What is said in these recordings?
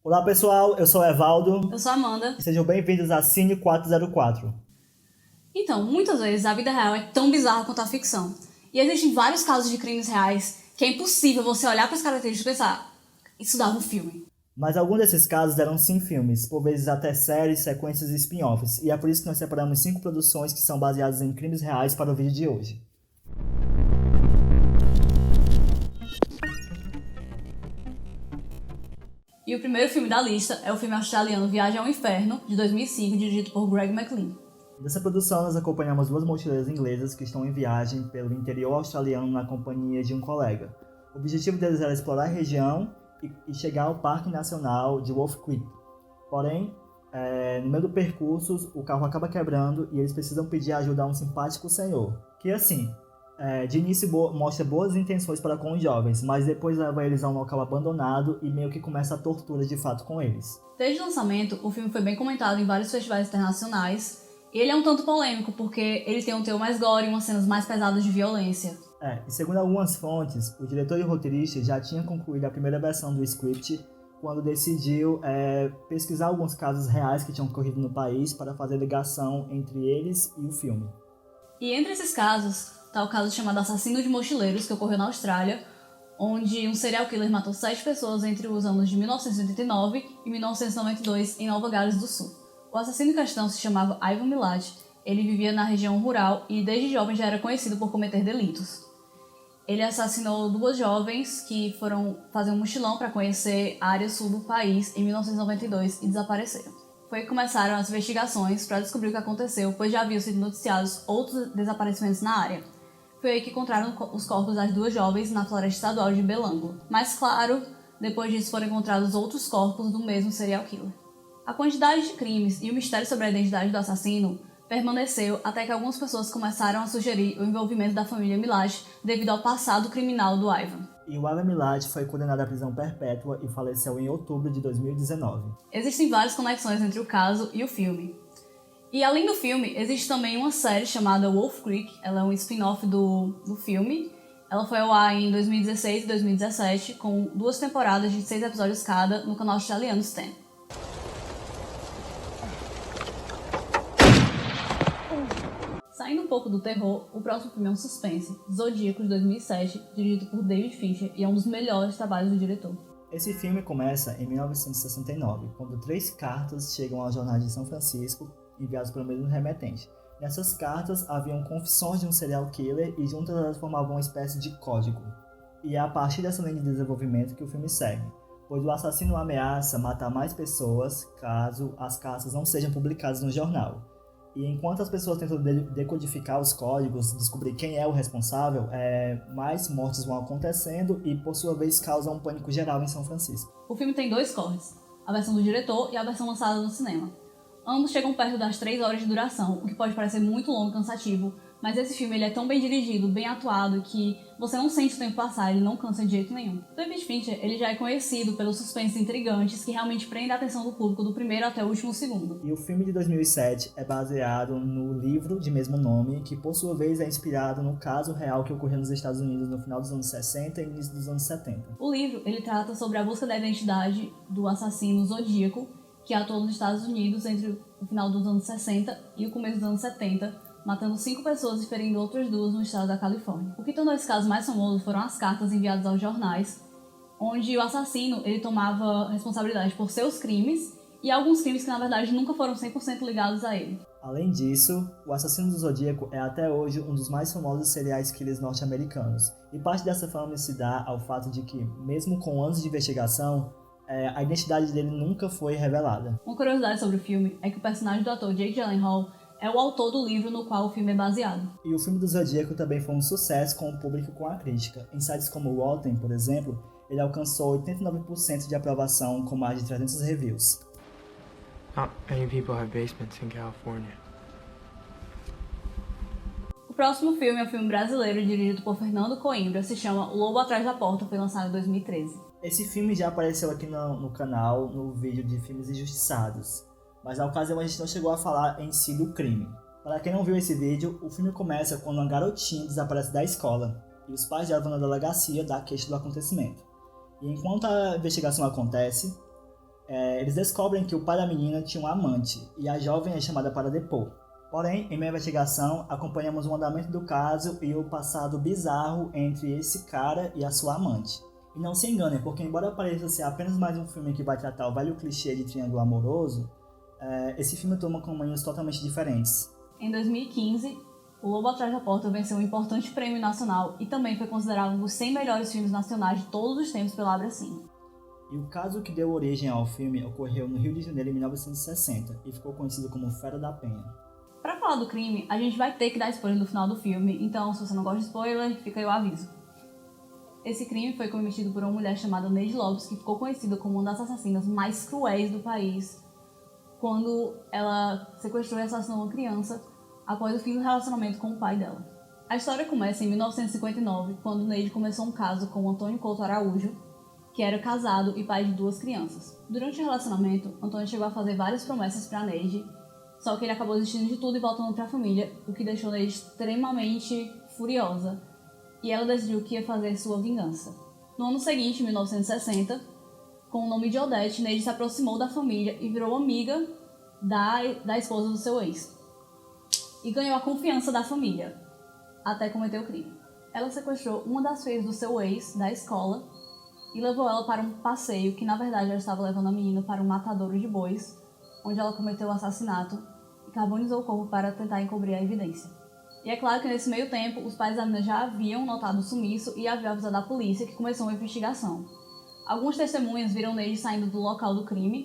Olá pessoal, eu sou o Evaldo Eu sou a Amanda. e sejam bem-vindos a Cine 404. Então, muitas vezes a vida real é tão bizarra quanto a ficção. E existem vários casos de crimes reais que é impossível você olhar para as características e pensar, isso dava um filme. Mas alguns desses casos deram sim filmes, por vezes até séries, sequências e spin-offs, e é por isso que nós separamos 5 produções que são baseadas em crimes reais para o vídeo de hoje. E o primeiro filme da lista é o filme australiano Viagem ao Inferno, de 2005, dirigido por Greg McLean. Nessa produção, nós acompanhamos duas mochileiras inglesas que estão em viagem pelo interior australiano na companhia de um colega. O objetivo deles era explorar a região e chegar ao Parque Nacional de Wolf Creek. Porém, no meio do percurso, o carro acaba quebrando e eles precisam pedir ajuda a um simpático senhor, que de início mostra boas intenções para com os jovens, mas depois leva eles a um local abandonado e meio que começa a tortura de fato com eles. Desde o lançamento, o filme foi bem comentado em vários festivais internacionais. E ele é um tanto polêmico, porque ele tem um teor mais gore e umas cenas mais pesadas de violência. E segundo algumas fontes, o diretor e o roteirista já tinham concluído a primeira versão do script quando decidiu pesquisar alguns casos reais que tinham ocorrido no país para fazer ligação entre eles e o filme. E entre esses casos, está o caso chamado Assassino de Mochileiros, que ocorreu na Austrália, onde um serial killer matou 7 pessoas entre os anos de 1989 e 1992 em Nova Gales do Sul. O assassino em questão se chamava Ivan Milat. Ele vivia na região rural e desde jovem já era conhecido por cometer delitos. Ele assassinou 2 jovens que foram fazer um mochilão para conhecer a área sul do país em 1992 e desapareceram. Foi que começaram as investigações para descobrir o que aconteceu, pois já haviam sido noticiados outros desaparecimentos na área. Foi aí que encontraram os corpos das 2 jovens na floresta estadual de Belango. Mas claro, depois disso foram encontrados outros corpos do mesmo serial killer. A quantidade de crimes e o mistério sobre a identidade do assassino permaneceu até que algumas pessoas começaram a sugerir o envolvimento da família Milat devido ao passado criminal do Ivan. E o Ivan Milat foi condenado à prisão perpétua e faleceu em outubro de 2019. Existem várias conexões entre o caso e o filme. E além do filme, existe também uma série chamada Wolf Creek. Ela é um spin-off do filme. Ela foi ao ar em 2016 e 2017, com 2 temporadas de 6 episódios cada no canal australiano Stan. Saindo um pouco do terror, o próximo filme é um suspense, Zodíaco, de 2007, dirigido por David Fincher, e é um dos melhores trabalhos do diretor. Esse filme começa em 1969, quando 3 cartas chegam ao jornal de São Francisco, enviadas pelo mesmo remetente. Nessas cartas haviam confissões de um serial killer e juntas elas formavam uma espécie de código. E é a partir dessa linha de desenvolvimento que o filme segue, pois o assassino ameaça matar mais pessoas caso as cartas não sejam publicadas no jornal. E enquanto as pessoas tentam decodificar os códigos, descobrir quem é o responsável, mais mortes vão acontecendo e, por sua vez, causam um pânico geral em São Francisco. O filme tem 2 cortes, a versão do diretor e a versão lançada no cinema. Ambos chegam perto das 3 horas de duração, o que pode parecer muito longo e cansativo, mas esse filme ele é tão bem dirigido, bem atuado, que você não sente o tempo passar, ele não cansa de jeito nenhum. David Fincher ele já é conhecido pelos suspenses intrigantes que realmente prendem a atenção do público do primeiro até o último segundo. E o filme de 2007 é baseado no livro de mesmo nome, que por sua vez é inspirado no caso real que ocorreu nos Estados Unidos no final dos anos 60 e início dos anos 70. O livro ele trata sobre a busca da identidade do assassino Zodíaco, que atuou nos Estados Unidos entre o final dos anos 60 e o começo dos anos 70, matando 5 pessoas e ferindo outras 2 no estado da Califórnia. O que tornou esse caso mais famoso foram as cartas enviadas aos jornais, onde o assassino ele tomava responsabilidade por seus crimes e alguns crimes que na verdade nunca foram 100% ligados a ele. Além disso, o Assassino do Zodíaco é até hoje um dos mais famosos serial killers norte-americanos, e parte dessa fama se dá ao fato de que, mesmo com anos de investigação, a identidade dele nunca foi revelada. Uma curiosidade sobre o filme é que o personagem do ator Jake Gyllenhaal é o autor do livro no qual o filme é baseado. E o filme do Zodíaco também foi um sucesso com o público e com a crítica. Em sites como o Rotten, por exemplo, ele alcançou 89% de aprovação com mais de 300 reviews. Not many people have basements in California. O próximo filme é um filme brasileiro dirigido por Fernando Coimbra, se chama O Lobo Atrás da Porta, foi lançado em 2013. Esse filme já apareceu aqui no canal, no vídeo de filmes injustiçados, mas na ocasião a gente não chegou a falar em si do crime. Para quem não viu esse vídeo, o filme começa quando uma garotinha desaparece da escola e os pais dela vão na delegacia dar queixa do acontecimento. E enquanto a investigação acontece, Eles descobrem que o pai da menina tinha um amante e a jovem é chamada para depor. Porém, em minha investigação, acompanhamos o andamento do caso e o passado bizarro entre esse cara e a sua amante. E não se enganem, porque embora pareça ser apenas mais um filme que vai tratar o velho clichê de triângulo amoroso, esse filme toma caminhos totalmente diferentes. Em 2015, O Lobo Atrás da Porta venceu um importante prêmio nacional e também foi considerado um dos 100 melhores filmes nacionais de todos os tempos pela Abracine. E o caso que deu origem ao filme ocorreu no Rio de Janeiro em 1960 e ficou conhecido como Fera da Penha. Pra falar do crime, a gente vai ter que dar spoiler no final do filme, então se você não gosta de spoiler, fica aí o aviso. Esse crime foi cometido por uma mulher chamada Neide Lopes, que ficou conhecida como uma das assassinas mais cruéis do país, quando ela sequestrou e assassinou uma criança após o fim do relacionamento com o pai dela. A história começa em 1959, quando Neide começou um caso com Antônio Couto Araújo, que era casado e pai de 2 crianças. Durante o relacionamento, Antônio chegou a fazer várias promessas para Neide, só que ele acabou desistindo de tudo e voltando para a família, o que deixou Neide extremamente furiosa, e ela decidiu que ia fazer sua vingança. No ano seguinte, em 1960, com o nome de Odete, Neide se aproximou da família e virou amiga da esposa do seu ex. E ganhou a confiança da família, até cometer o crime. Ela sequestrou uma das filhas do seu ex, da escola, e levou ela para um passeio, que na verdade ela estava levando a menina para um matadouro de bois, onde ela cometeu o assassinato e carbonizou o corpo para tentar encobrir a evidência. E é claro que nesse meio tempo, os pais da menina já haviam notado o sumiço e haviam avisado a polícia, que começou uma investigação. Algumas testemunhas viram Neide saindo do local do crime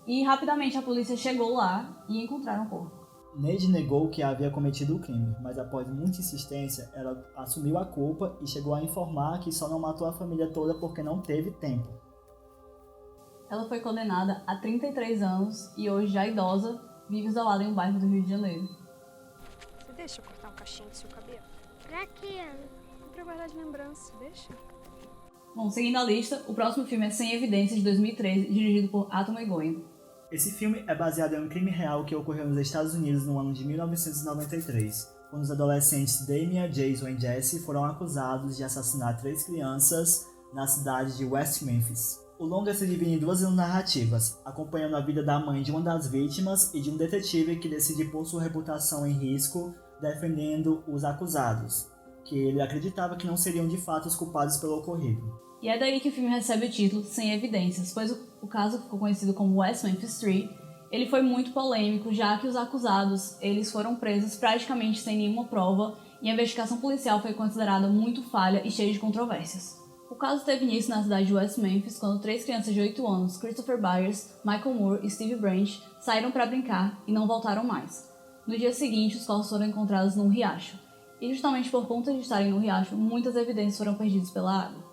e rapidamente a polícia chegou lá e encontraram o corpo. Neide negou que havia cometido o crime, mas após muita insistência, ela assumiu a culpa e chegou a informar que só não matou a família toda porque não teve tempo. Ela foi condenada a 33 anos e hoje já idosa, vive isolada em um bairro do Rio de Janeiro. Você deixa eu cortar um cachinho do seu cabelo? Pra quê? Pra guardar de lembrança, deixa. Bom, seguindo a lista, o próximo filme é Sem Evidências, de 2013, dirigido por Atom Egoyan. Esse filme é baseado em um crime real que ocorreu nos Estados Unidos no ano de 1993, quando os adolescentes Damien, Jason e Jesse foram acusados de assassinar 3 crianças na cidade de West Memphis. O longa se divide em 2 narrativas, acompanhando a vida da mãe de uma das vítimas e de um detetive que decide pôr sua reputação em risco defendendo os acusados, que ele acreditava que não seriam de fato os culpados pelo ocorrido. E é daí que o filme recebe o título Sem Evidências, pois o caso ficou conhecido como West Memphis 3. Ele foi muito polêmico, já que os acusados eles foram presos praticamente sem nenhuma prova e a investigação policial foi considerada muito falha e cheia de controvérsias. O caso teve início na cidade de West Memphis quando 3 crianças de 8 anos, Christopher Byers, Michael Moore e Steve Branch, saíram para brincar e não voltaram mais. No dia seguinte, os corpos foram encontrados num riacho. E justamente por conta de estarem no riacho, muitas evidências foram perdidas pela água.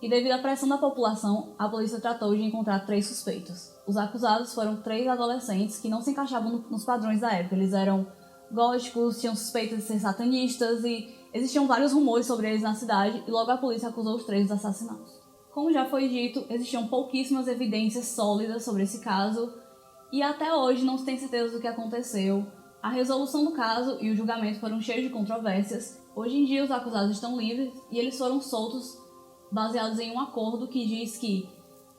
E devido à pressão da população, a polícia tratou de encontrar 3 suspeitos. Os acusados foram 3 adolescentes que não se encaixavam nos padrões da época. Eles eram góticos, tinham suspeitas de ser satanistas e existiam vários rumores sobre eles na cidade e logo a polícia acusou os 3 dos assassinatos. Como já foi dito, existiam pouquíssimas evidências sólidas sobre esse caso e até hoje não se tem certeza do que aconteceu. A resolução do caso e o julgamento foram cheios de controvérsias. Hoje em dia os acusados estão livres e eles foram soltos baseados em um acordo que diz que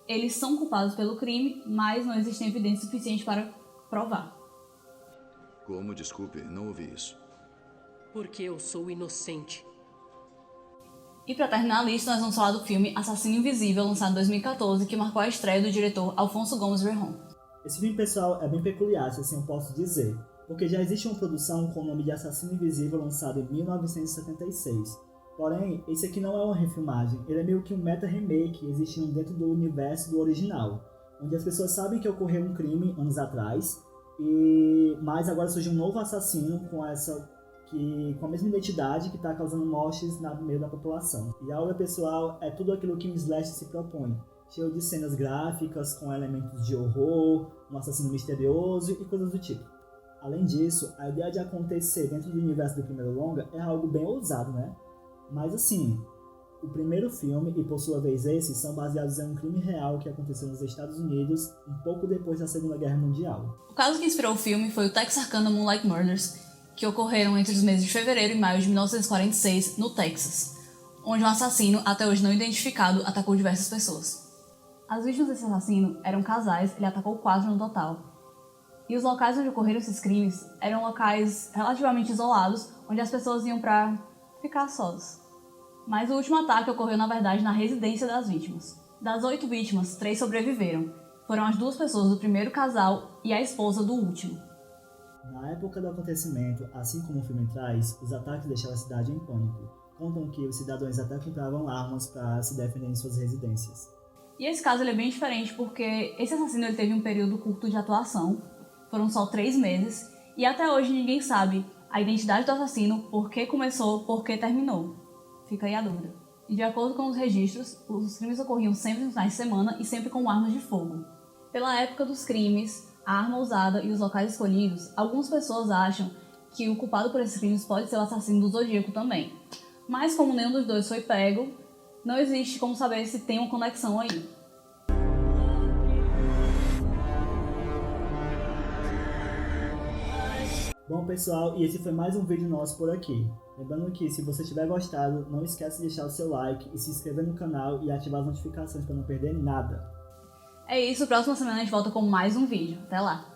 eles são culpados pelo crime, mas não existe evidência suficiente para provar. Como? Desculpe, não ouvi isso. Porque eu sou inocente. E para terminar a lista, nós vamos falar do filme Assassino Invisível, lançado em 2014, que marcou a estreia do diretor Alfonso Gomes Rejon. Esse filme, pessoal, é bem peculiar, se assim eu posso dizer, porque já existe uma produção com o nome de Assassino Invisível lançado em 1976. Porém, esse aqui não é uma refilmagem, ele é meio que um meta-remake existindo dentro do universo do original, onde as pessoas sabem que ocorreu um crime anos atrás, mas agora surge um novo assassino com a mesma identidade que está causando mortes no meio da população. E a obra, pessoal, é tudo aquilo que um slasher se propõe, cheio de cenas gráficas, com elementos de horror, um assassino misterioso e coisas do tipo. Além disso, a ideia de acontecer dentro do universo do primeiro longa é algo bem ousado, né? Mas assim, o primeiro filme e por sua vez esse são baseados em um crime real que aconteceu nos Estados Unidos um pouco depois da Segunda Guerra Mundial. O caso que inspirou o filme foi o Texarkana Moonlight Murders, que ocorreram entre os meses de fevereiro e maio de 1946 no Texas, onde um assassino, até hoje não identificado, atacou diversas pessoas. As vítimas desse assassino eram casais, ele atacou 4 no total. E os locais onde ocorreram esses crimes eram locais relativamente isolados, onde as pessoas iam pra ficar sós. Mas o último ataque ocorreu, na verdade, na residência das vítimas. Das 8 vítimas, 3 sobreviveram. Foram as 2 pessoas do primeiro casal e a esposa do último. Na época do acontecimento, assim como o filme traz, os ataques deixaram a cidade em pânico. Contam que os cidadãos até compravam armas para se defender em suas residências. E esse caso ele é bem diferente porque esse assassino ele teve um período curto de atuação, foram só 3 meses, e até hoje ninguém sabe a identidade do assassino, por que começou, por que terminou. Fica aí a dúvida. E de acordo com os registros, os crimes ocorriam sempre nos finais de semana e sempre com armas de fogo. Pela época dos crimes, a arma usada e os locais escolhidos, algumas pessoas acham que o culpado por esses crimes pode ser o assassino do Zodíaco também. Mas como nenhum dos dois foi pego, não existe como saber se tem uma conexão aí. Bom pessoal, e esse foi mais um vídeo nosso por aqui. Lembrando que se você tiver gostado, não esquece de deixar o seu like e se inscrever no canal e ativar as notificações para não perder nada. É isso, próxima semana a gente volta com mais um vídeo. Até lá!